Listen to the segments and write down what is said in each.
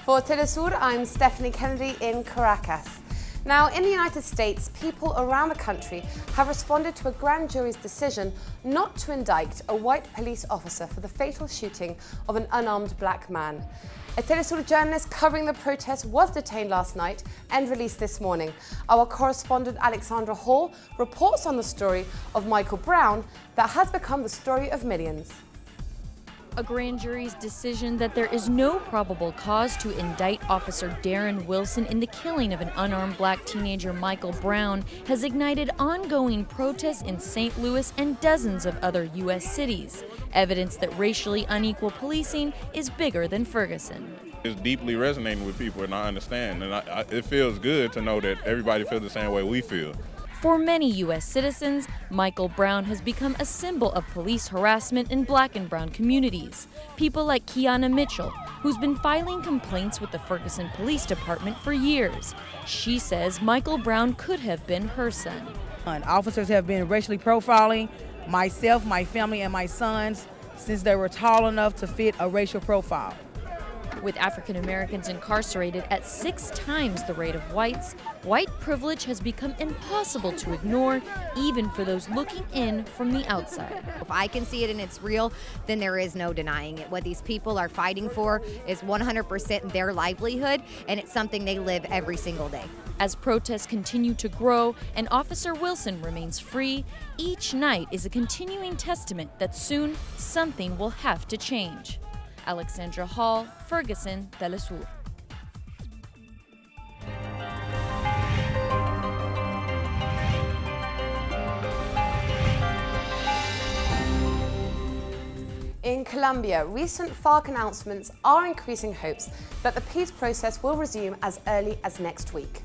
For Telesur, I'm Stephanie Kennedy in Caracas. Now, in the United States, people around the country have responded to a grand jury's decision not to indict a white police officer for the fatal shooting of an unarmed black man. A Telesur journalist covering the protest was detained last night and released this morning. Our correspondent Alexandra Hall reports on the story of Michael Brown that has become the story of millions. A grand jury's decision that there is no probable cause to indict Officer Darren Wilson in the killing of an unarmed black teenager Michael Brown has ignited ongoing protests in St. Louis and dozens of other U.S. cities. Evidence that racially unequal policing is bigger than Ferguson. It's deeply resonating with people, and I understand. And it feels good to know that everybody feels the same way we feel. For many U.S. citizens, Michael Brown has become a symbol of police harassment in black and brown communities. People like Kiana Mitchell, who's been filing complaints with the Ferguson Police Department for years. She says Michael Brown could have been her son. Officers have been racially profiling myself, my family, and my sons since they were tall enough to fit a racial profile. With African Americans incarcerated at 6 times the rate of whites, white privilege has become impossible to ignore, even for those looking in from the outside. If I can see it and it's real, then there is no denying it. What these people are fighting for is 100% their livelihood, and it's something they live every single day. As protests continue to grow and Officer Wilson remains free, each night is a continuing testament that soon something will have to change. Alexandra Hall, Ferguson, Telesur. In Colombia, recent FARC announcements are increasing hopes that the peace process will resume as early as next week.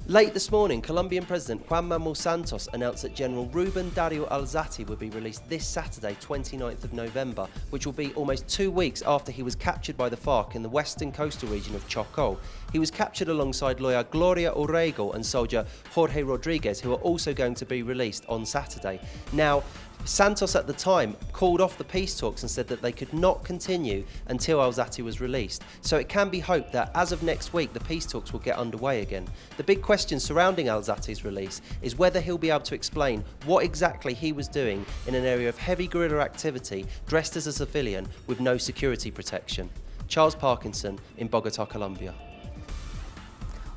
Late this morning, Colombian President Juan Manuel Santos announced that General Ruben Dario Alzate would be released this Saturday, 29th of November, which will be almost 2 weeks after he was captured by the FARC in the western coastal region of Chocó. He was captured alongside lawyer Gloria Orrego and soldier Jorge Rodriguez, who are also going to be released on Saturday. Now, Santos at the time called off the peace talks and said that they could not continue until Alzate was released. So it can be hoped that as of next week the peace talks will get underway again. The big question surrounding Alzate's release is whether he'll be able to explain what exactly he was doing in an area of heavy guerrilla activity dressed as a civilian with no security protection. Charles Parkinson in Bogota, Colombia.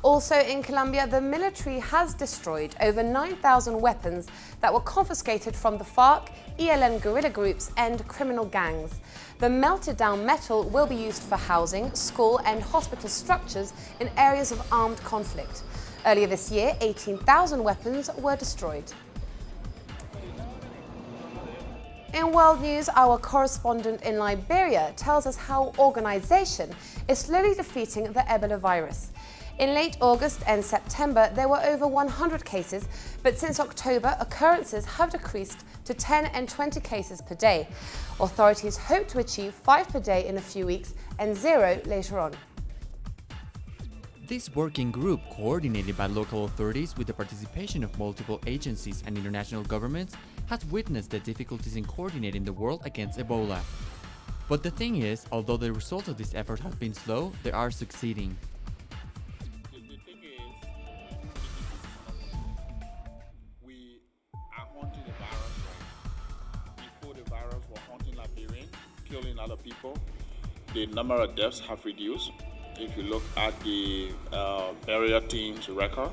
Also in Colombia, the military has destroyed over 9,000 weapons that were confiscated from the FARC, ELN guerrilla groups and criminal gangs. The melted down metal will be used for housing, school and hospital structures in areas of armed conflict. Earlier this year, 18,000 weapons were destroyed. In world news, our correspondent in Liberia tells us how organization is slowly defeating the Ebola virus. In late August and September, there were over 100 cases, but since October, occurrences have decreased to 10 and 20 cases per day. Authorities hope to achieve 5 per day in a few weeks and 0 later on. This working group, coordinated by local authorities with the participation of multiple agencies and international governments, has witnessed the difficulties in coordinating the world against Ebola. But the thing is, although the results of this effort have been slow, they are succeeding. Killing other people, the number of deaths have reduced. If you look at the burial team's record,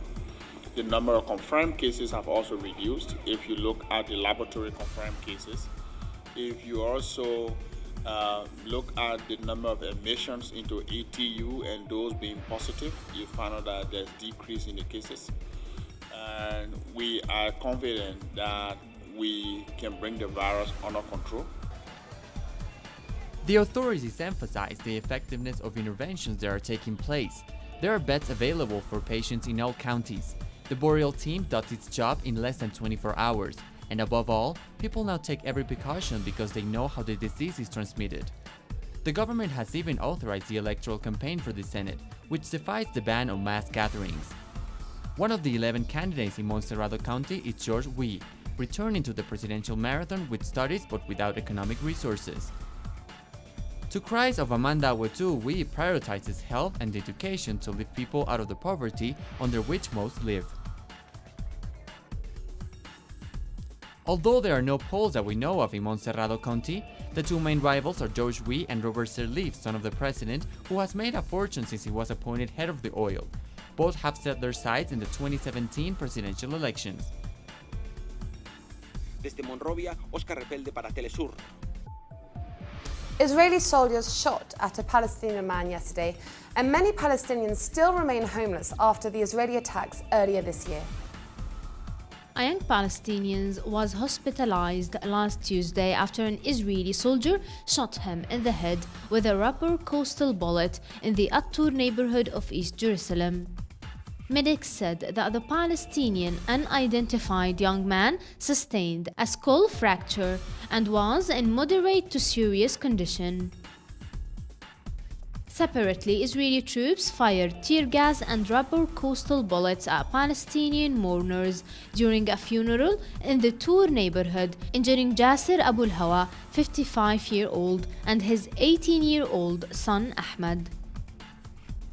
the number of confirmed cases have also reduced. If you look at the laboratory confirmed cases, if you also look at the number of admissions into ATU and those being positive, you find out that there's decrease in the cases. And we are confident that we can bring the virus under control. The authorities emphasize the effectiveness of interventions that are taking place. There are beds available for patients in all counties. The Boreal team does its job in less than 24 hours. And above all, people now take every precaution because they know how the disease is transmitted. The government has even authorized the electoral campaign for the Senate, which defies the ban on mass gatherings. One of the 11 candidates in Montserrado County is George Wee, returning to the presidential marathon with studies but without economic resources. To cries of Amanda Wetu prioritizes health and education to lift people out of the poverty under which most live. Although there are no polls that we know of in Montserrado County, the two main rivals are George Wee and Robert Sirleaf, son of the president, who has made a fortune since he was appointed head of the oil. Both have set their sights in the 2017 presidential elections. Desde Monrovia, Oscar Repelde para Telesur. Israeli soldiers shot at a Palestinian man yesterday, and many Palestinians still remain homeless after the Israeli attacks earlier this year. A young Palestinian was hospitalized last Tuesday after an Israeli soldier shot him in the head with a rubber coastal bullet in the At-Tur neighborhood of East Jerusalem. Medics said that the Palestinian unidentified young man sustained a skull fracture and was in moderate to serious condition. Separately, Israeli troops fired tear gas and rubber coastal bullets at Palestinian mourners during a funeral in the Tur neighborhood, injuring Jasser Abu al-Hawa, 55-year-old, and his 18-year-old son Ahmad.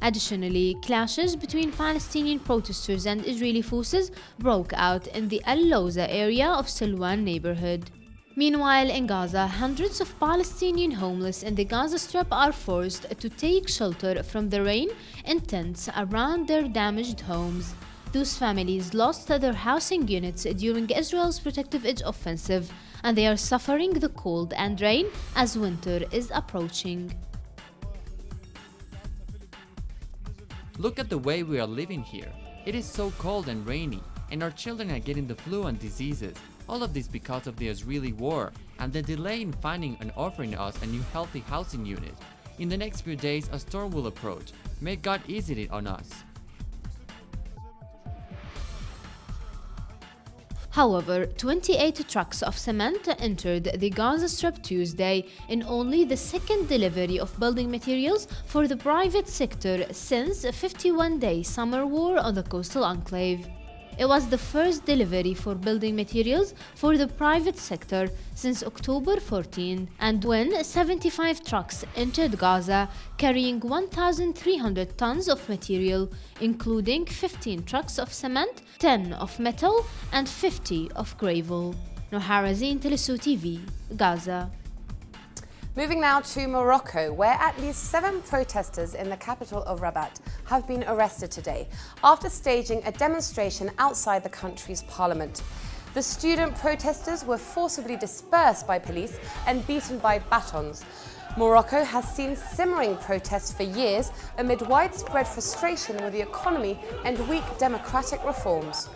Additionally, clashes between Palestinian protesters and Israeli forces broke out in the Al-Lawza area of Silwan neighborhood. Meanwhile, in Gaza, hundreds of Palestinian homeless in the Gaza Strip are forced to take shelter from the rain in tents around their damaged homes. Those families lost their housing units during Israel's Protective Edge offensive, and they are suffering the cold and rain as winter is approaching. Look at the way we are living here. It is so cold and rainy, and our children are getting the flu and diseases. All of this because of the Israeli war and the delay in finding and offering us a new healthy housing unit. In the next few days, a storm will approach. May God ease it on us. However, 28 trucks of cement entered the Gaza Strip Tuesday in only the second delivery of building materials for the private sector since a 51-day summer war on the coastal enclave. It was the first delivery for building materials for the private sector since October 14, and when 75 trucks entered Gaza carrying 1,300 tons of material, including 15 trucks of cement, 10 of metal, and 50 of gravel. Nohara Zine, Telesu TV, Gaza. Moving now to Morocco, where at least 7 protesters in the capital of Rabat have been arrested today after staging a demonstration outside the country's parliament. The student protesters were forcibly dispersed by police and beaten by batons. Morocco has seen simmering protests for years amid widespread frustration with the economy and weak democratic reforms.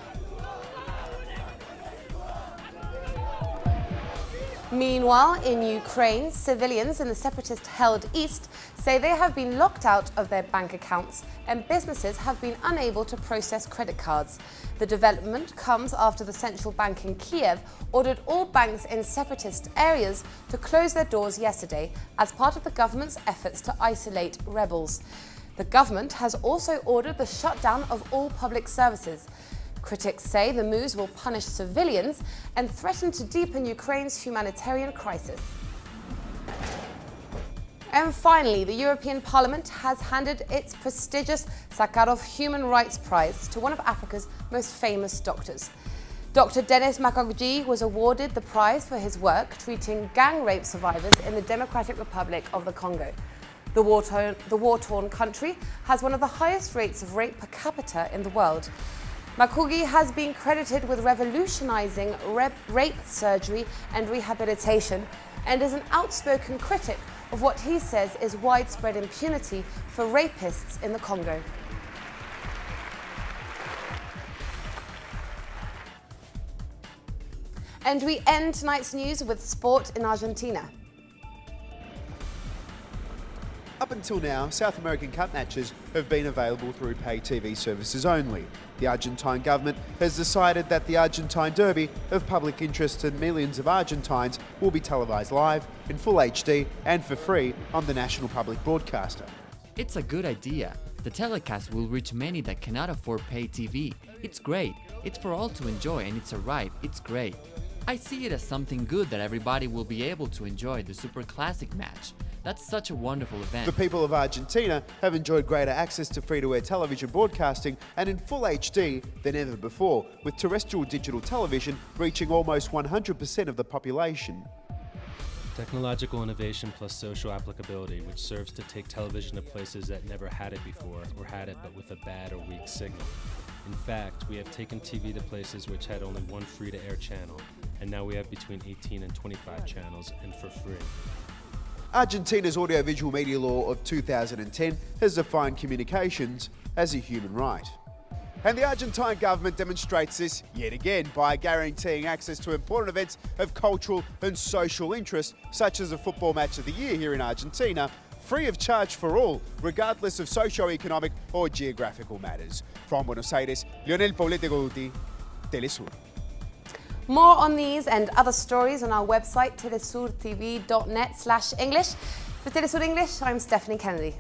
Meanwhile, in Ukraine, civilians in the separatist-held east say they have been locked out of their bank accounts and businesses have been unable to process credit cards. The development comes after the central bank in Kiev ordered all banks in separatist areas to close their doors yesterday as part of the government's efforts to isolate rebels. The government has also ordered the shutdown of all public services. Critics say the moves will punish civilians and threaten to deepen Ukraine's humanitarian crisis. And finally, the European Parliament has handed its prestigious Sakharov Human Rights Prize to one of Africa's most famous doctors. Dr. Denis Mukwege was awarded the prize for his work treating gang rape survivors in the Democratic Republic of the Congo. The war-torn country has one of the highest rates of rape per capita in the world. Mukwege has been credited with revolutionizing rape surgery and rehabilitation and is an outspoken critic of what he says is widespread impunity for rapists in the Congo. And we end tonight's news with sport in Argentina. Up until now, South American Cup matches have been available through pay TV services only. The Argentine government has decided that the Argentine Derby, of public interest to millions of Argentines, will be televised live, in full HD and for free on the national public broadcaster. It's a good idea. The telecast will reach many that cannot afford pay TV. It's great. It's for all to enjoy and it's a right. It's great. I see it as something good that everybody will be able to enjoy the super classic match. That's such a wonderful event. The people of Argentina have enjoyed greater access to free-to-air television broadcasting and in full HD than ever before, with terrestrial digital television reaching almost 100% of the population. Technological innovation plus social applicability, which serves to take television to places that never had it before, or had it but with a bad or weak signal. In fact, we have taken TV to places which had only one free-to-air channel, and now we have between 18 and 25 channels, and for free. Argentina's audiovisual media law of 2010 has defined communications as a human right. And the Argentine government demonstrates this yet again by guaranteeing access to important events of cultural and social interest, such as a football match of the year here in Argentina, free of charge for all, regardless of socio-economic or geographical matters. From Buenos Aires, Leonel Poblete Goduti, Telesur. More on these and other stories on our website, telesurtv.net/English. For Telesur English, I'm Stephanie Kennedy.